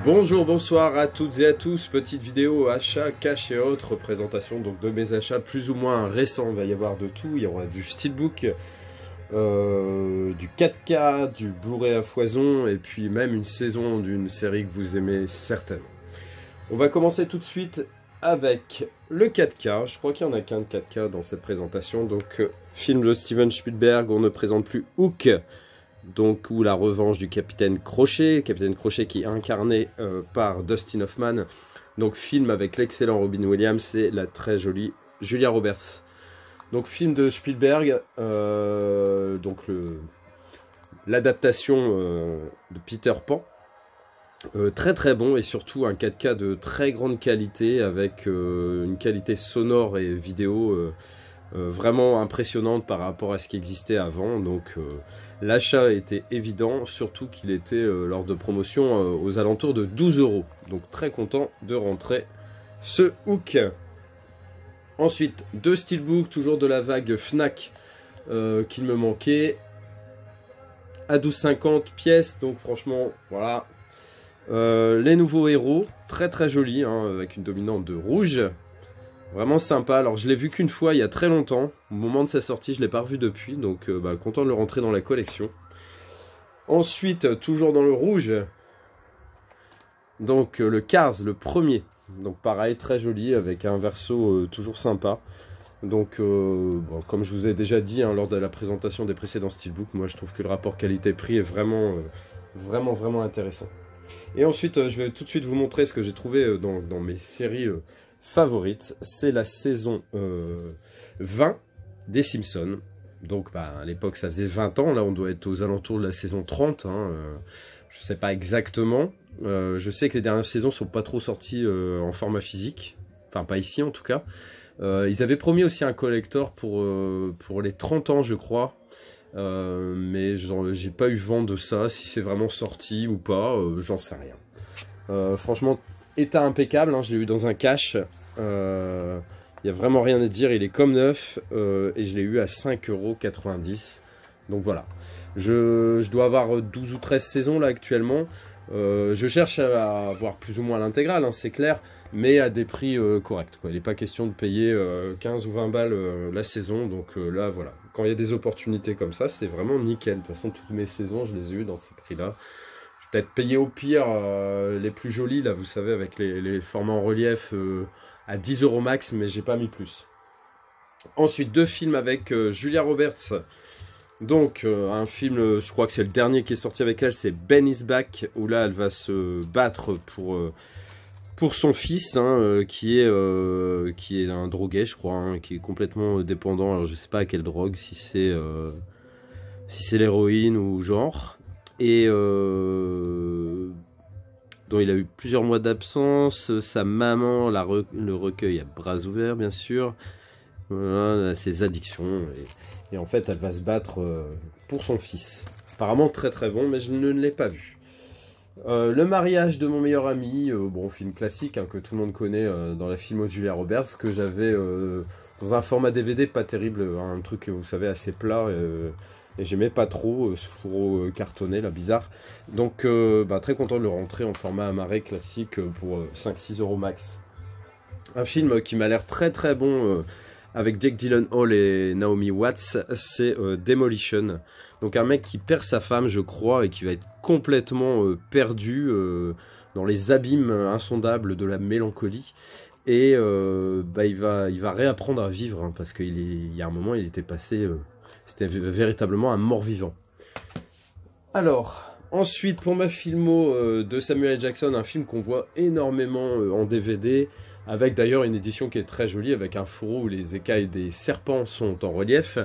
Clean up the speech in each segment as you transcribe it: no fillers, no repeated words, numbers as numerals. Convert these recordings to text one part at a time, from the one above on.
Bonjour, bonsoir à toutes et à tous, petite vidéo achat, cash et autres, présentation donc de mes achats plus ou moins récents. Il va y avoir de tout, il y aura du steelbook, du 4K, du Blu-ray à foison et puis même une saison d'une série que vous aimez certainement. On va commencer tout de suite avec le 4K, je crois qu'il n'y en a qu'un de 4K dans cette présentation, donc film de Steven Spielberg, on ne présente plus Hook. Donc, ou la revanche du Capitaine Crochet qui est incarné par Dustin Hoffman. Donc, film avec l'excellent Robin Williams et la très jolie Julia Roberts. Donc, film de Spielberg, donc l'adaptation de Peter Pan. Très très bon et surtout un 4K de très grande qualité avec une qualité sonore et vidéo vraiment impressionnante par rapport à ce qui existait avant. Donc l'achat était évident, surtout qu'il était lors de promotion aux alentours de 12 €. Donc très content de rentrer ce Hook. Ensuite, deux steelbooks, toujours de la vague Fnac qu'il me manquait, à 12,50 pièces. Donc franchement, voilà. Les nouveaux héros, très très jolis, hein, avec une dominante de rouge. Vraiment sympa. Alors je l'ai vu qu'une fois il y a très longtemps. Au moment de sa sortie, je ne l'ai pas revu depuis. Donc content de le rentrer dans la collection. Ensuite, toujours dans le rouge. Donc le Cars, le premier. Donc pareil, très joli avec un verso toujours sympa. Donc comme je vous ai déjà dit lors de la présentation des précédents steelbooks, moi je trouve que le rapport qualité-prix est vraiment intéressant. Et ensuite, je vais tout de suite vous montrer ce que j'ai trouvé dans mes séries favorite, c'est la saison 20 des Simpsons. Donc à l'époque ça faisait 20 ans, là on doit être aux alentours de la saison 30, je sais pas exactement. Je sais que les dernières saisons sont pas trop sorties en format physique, enfin pas ici en tout cas. Ils avaient promis aussi un collector pour les 30 ans je crois, mais j'ai pas eu vent de ça, si c'est vraiment sorti ou pas, j'en sais rien. Franchement, état impeccable, je l'ai eu dans un cash, il n'y a vraiment rien à dire, il est comme neuf, et je l'ai eu à 5,90 €, donc voilà. Je dois avoir 12 ou 13 saisons là actuellement, je cherche à avoir plus ou moins l'intégrale, c'est clair, mais à des prix corrects, quoi. Il n'est pas question de payer 15 ou 20 balles la saison, donc là voilà, quand il y a des opportunités comme ça, c'est vraiment nickel. De toute façon, toutes mes saisons, je les ai eues dans ces prix-là. Peut-être payer au pire les plus jolis, là, vous savez, avec les formats en relief à 10 € max, mais j'ai pas mis plus. Ensuite, deux films avec Julia Roberts. Donc, un film, je crois que c'est le dernier qui est sorti avec elle, c'est Ben is Back, où là, elle va se battre pour son fils, qui est un drogué, je crois, qui est complètement dépendant. Alors, je sais pas à quelle drogue, si c'est l'héroïne ou genre. Et dont il a eu plusieurs mois d'absence, sa maman le recueille à bras ouverts bien sûr, voilà, ses addictions, et en fait elle va se battre pour son fils. Apparemment très très bon, mais je ne l'ai pas vu. Le mariage de mon meilleur ami, bon film classique que tout le monde connaît dans la filmo de Julia Roberts, que j'avais dans un format DVD pas terrible, un truc vous savez assez plat, et j'aimais pas trop ce fourreau cartonné là, bizarre. Donc très content de le rentrer en format amarré classique pour 5-6 € max. Un film qui m'a l'air très très bon avec Jake Gyllenhaal et Naomi Watts, c'est Demolition. Donc un mec qui perd sa femme je crois et qui va être complètement perdu dans les abîmes insondables de la mélancolie. Et il va réapprendre à vivre, parce qu'il y a un moment il était passé... C'était véritablement un mort-vivant. Alors, ensuite, pour ma filmo de Samuel L. Jackson, un film qu'on voit énormément en DVD, avec d'ailleurs une édition qui est très jolie, avec un fourreau où les écailles des serpents sont en relief.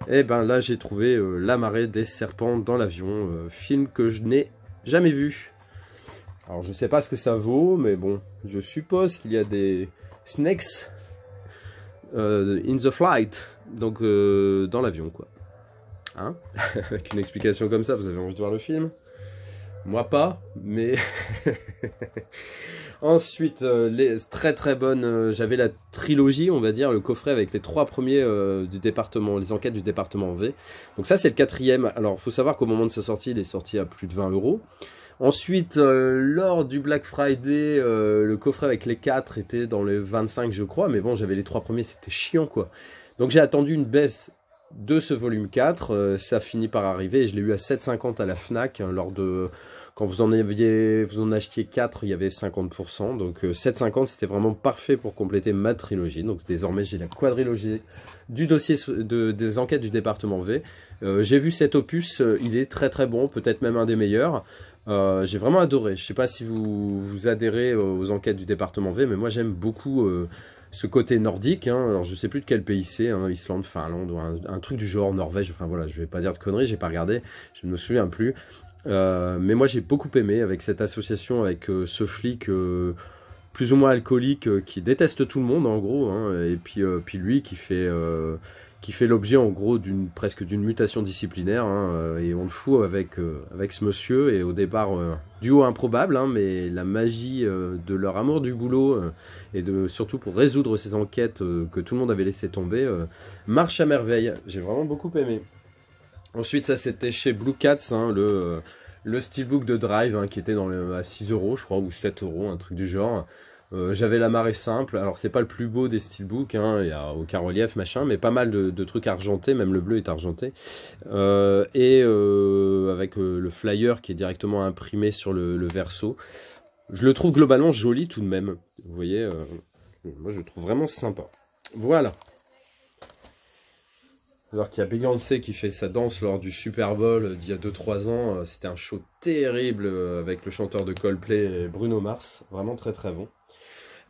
Et là, j'ai trouvé La marée des serpents dans l'avion, film que je n'ai jamais vu. Alors, je sais pas ce que ça vaut, mais bon, je suppose qu'il y a des snakes in the flight, donc dans l'avion quoi. Hein. Avec une explication comme ça, vous avez envie de voir le film? Moi pas, mais... Ensuite, les très très bonnes, j'avais la trilogie, on va dire, le coffret avec les 3 premiers du département, les enquêtes du département V. Donc ça c'est le 4e. Alors il faut savoir qu'au moment de sa sortie, il est sorti à plus de 20 €. Ensuite, lors du Black Friday, le coffret avec les 4 était dans les 25 je crois, mais bon j'avais les 3 premiers, c'était chiant quoi. Donc j'ai attendu une baisse de ce volume 4, ça finit par arriver, et je l'ai eu à 7,50 à la Fnac, hein, lors de... Quand vous en achetiez 4, il y avait 50%, donc 7,50 c'était vraiment parfait pour compléter ma trilogie. Donc désormais j'ai la quadrilogie du dossier des enquêtes du département V. J'ai vu cet opus, il est très très bon, peut-être même un des meilleurs. J'ai vraiment adoré. Je sais pas si vous adhérez aux enquêtes du département V, mais moi j'aime beaucoup ce côté nordique. Hein. Alors je sais plus de quel pays c'est, hein, Islande, Finlande, ou un truc du genre, Norvège, enfin voilà, je vais pas dire de conneries, j'ai pas regardé, je ne me souviens plus. Mais moi j'ai beaucoup aimé avec cette association, avec ce flic plus ou moins alcoolique qui déteste tout le monde en gros, hein, et puis lui qui fait l'objet en gros presque d'une mutation disciplinaire, hein, et on le fout avec ce monsieur, et au départ duo improbable, hein, mais la magie de leur amour du boulot et surtout pour résoudre ces enquêtes que tout le monde avait laissé tomber marche à merveille. J'ai vraiment beaucoup aimé. Ensuite ça c'était chez Blue Cats, hein, le steelbook de Drive, hein, qui était à 6 € je crois, ou 7 €, un truc du genre. J'avais la marée simple, alors c'est pas le plus beau des steelbooks, hein, il n'y a aucun relief machin, mais pas mal de trucs argentés, même le bleu est argenté, avec le flyer qui est directement imprimé sur le verso. Je le trouve globalement joli tout de même, vous voyez, moi je le trouve vraiment sympa. Voilà. Alors qu'il y a Beyoncé qui fait sa danse lors du Super Bowl d'il y a 2-3 ans, c'était un show terrible avec le chanteur de Coldplay Bruno Mars, vraiment très très bon.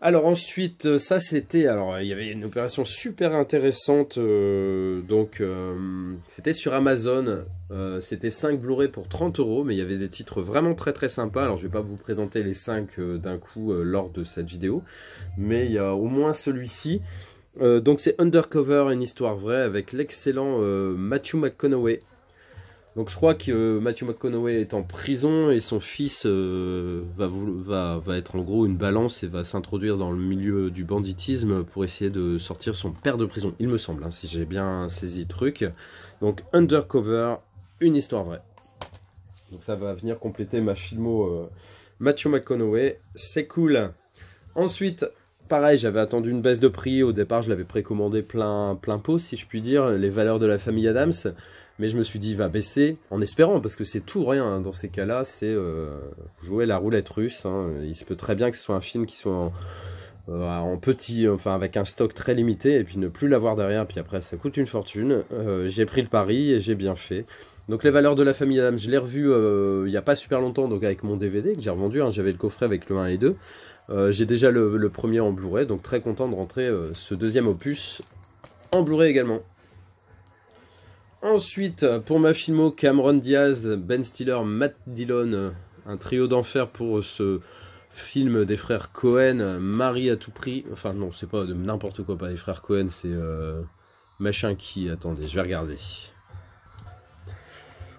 Alors ensuite, ça c'était, alors il y avait une opération super intéressante, c'était sur Amazon, c'était 5 Blu-ray pour 30 €, mais il y avait des titres vraiment très très sympas. Alors je vais pas vous présenter les 5 d'un coup lors de cette vidéo, mais il y a au moins celui-ci. Donc c'est Undercover, une histoire vraie, avec l'excellent Matthew McConaughey. Donc je crois que Matthew McConaughey est en prison et son fils va être en gros une balance et va s'introduire dans le milieu du banditisme pour essayer de sortir son père de prison, il me semble, hein, si j'ai bien saisi le truc. Donc Undercover, une histoire vraie. Donc ça va venir compléter ma filmo Matthew McConaughey, c'est cool. Ensuite, pareil, j'avais attendu une baisse de prix. Au départ, je l'avais précommandé plein pot, si je puis dire, les valeurs de la famille Adams. Mais je me suis dit, il va baisser, en espérant, parce que c'est tout ou rien, hein. Dans ces cas-là, c'est jouer la roulette russe, hein. Il se peut très bien que ce soit un film qui soit en petit, enfin avec un stock très limité, et puis ne plus l'avoir derrière, puis après ça coûte une fortune. J'ai pris le pari et j'ai bien fait. Donc les valeurs de la famille Adams, je l'ai revu il n'y a pas super longtemps, donc avec mon DVD que j'ai revendu, hein. J'avais le coffret avec le 1 et 2. J'ai déjà le premier en Blu-ray, donc très content de rentrer ce deuxième opus en Blu-ray également. Ensuite, pour ma filmo, Cameron Diaz, Ben Stiller, Matt Dillon, un trio d'enfer pour ce film des frères Cohen, Marie à tout prix. Enfin non, c'est pas de n'importe quoi, pas les frères Cohen, c'est machin qui, attendez, je vais regarder.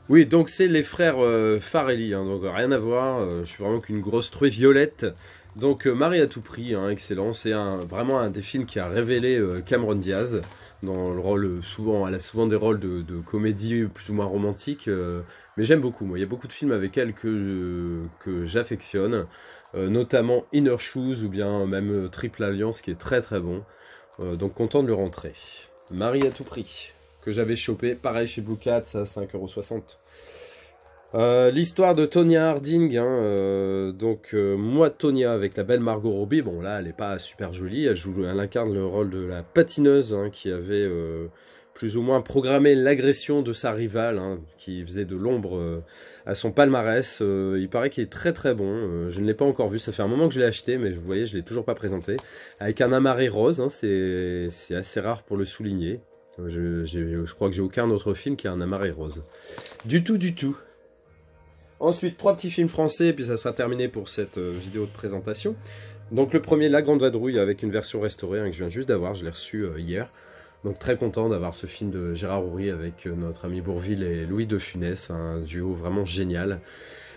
Oui, donc c'est les frères Farrelly, hein, donc rien à voir, je suis vraiment qu'une grosse truie violette. Donc Marie à tout prix, hein, excellent, c'est vraiment un des films qui a révélé Cameron Diaz, dans le rôle, elle a souvent des rôles de comédie plus ou moins romantique, mais j'aime beaucoup, moi, il y a beaucoup de films avec elle que j'affectionne, notamment Inner Shoes ou bien même Triple Alliance qui est très très bon, donc content de le rentrer. Marie à tout prix, que j'avais chopé, pareil chez Blue Cats à 5,60 €. L'histoire de Tonya Harding, hein, moi Tonya avec la belle Margot Robbie, bon là elle est pas super jolie, elle incarne le rôle de la patineuse, hein, qui avait plus ou moins programmé l'agression de sa rivale, hein, qui faisait de l'ombre à son palmarès. Il paraît qu'il est très très bon, je ne l'ai pas encore vu, ça fait un moment que je l'ai acheté, mais vous voyez je l'ai toujours pas présenté, avec un amarré rose, hein, c'est assez rare pour le souligner. Je crois que j'ai aucun autre film qui a un amarré rose. Du tout. Ensuite, 3 petits films français, et puis ça sera terminé pour cette vidéo de présentation. Donc le premier, La Grande Vadrouille, avec une version restaurée, hein, que je viens juste d'avoir, je l'ai reçu hier. Donc très content d'avoir ce film de Gérard Houry avec notre ami Bourvil et Louis de Funès, un duo vraiment génial.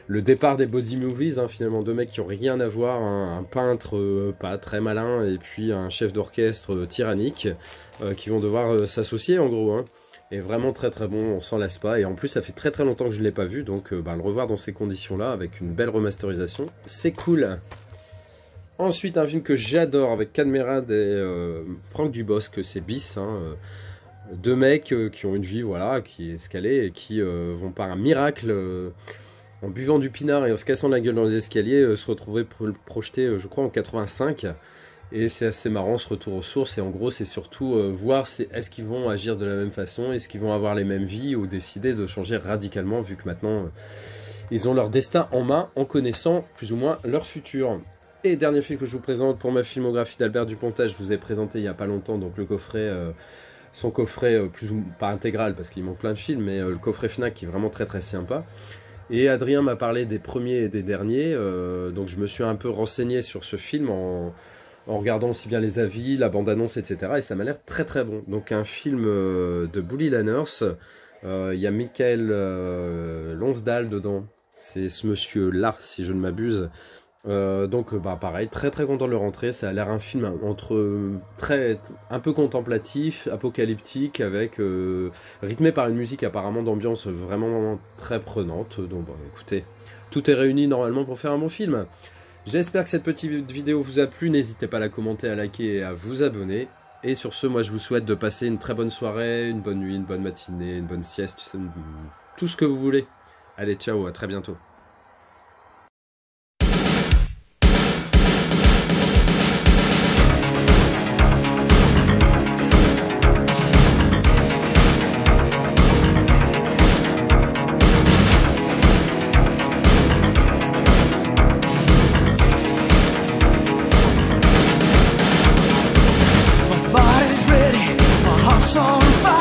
Le départ des body movies, hein, finalement deux mecs qui ont rien à voir, hein, un peintre pas très malin et puis un chef d'orchestre tyrannique qui vont devoir s'associer en gros. Hein. Et vraiment très très bon, on s'en lasse pas. Et en plus ça fait très très longtemps que je ne l'ai pas vu, donc le revoir dans ces conditions-là avec une belle remasterisation, c'est cool. Ensuite, un film que j'adore avec Cadmerade et Franck Dubosc, c'est Bis. Hein, deux mecs qui ont une vie voilà, qui est escalée et qui vont par un miracle, en buvant du pinard et en se cassant la gueule dans les escaliers, se retrouver projetés, je crois, en 85. Et c'est assez marrant ce retour aux sources. Et en gros, c'est surtout voir est-ce qu'ils vont agir de la même façon, est-ce qu'ils vont avoir les mêmes vies ou décider de changer radicalement vu que maintenant ils ont leur destin en main en connaissant plus ou moins leur futur. Et dernier film que je vous présente pour ma filmographie d'Albert Dupontel, je vous ai présenté il n'y a pas longtemps donc le coffret, son coffret plus ou pas intégral parce qu'il manque plein de films, mais le coffret Fnac qui est vraiment très très sympa. Et Adrien m'a parlé des premiers et des derniers, donc je me suis un peu renseigné sur ce film en regardant aussi bien les avis, la bande-annonce, etc. Et ça m'a l'air très très bon. Donc un film de Bully Lanners, il y a Michael Lonsdal dedans, c'est ce monsieur-là si je ne m'abuse. Donc pareil, très très content de le rentrer, ça a l'air un film entre un peu contemplatif, apocalyptique, avec rythmé par une musique apparemment d'ambiance vraiment très prenante. Donc écoutez, tout est réuni normalement pour faire un bon film. J'espère que cette petite vidéo vous a plu, n'hésitez pas à la commenter, à liker et à vous abonner. Et sur ce, moi je vous souhaite de passer une très bonne soirée, une bonne nuit, une bonne matinée, une bonne sieste, tout ce que vous voulez. Allez, ciao, à très bientôt. On fire.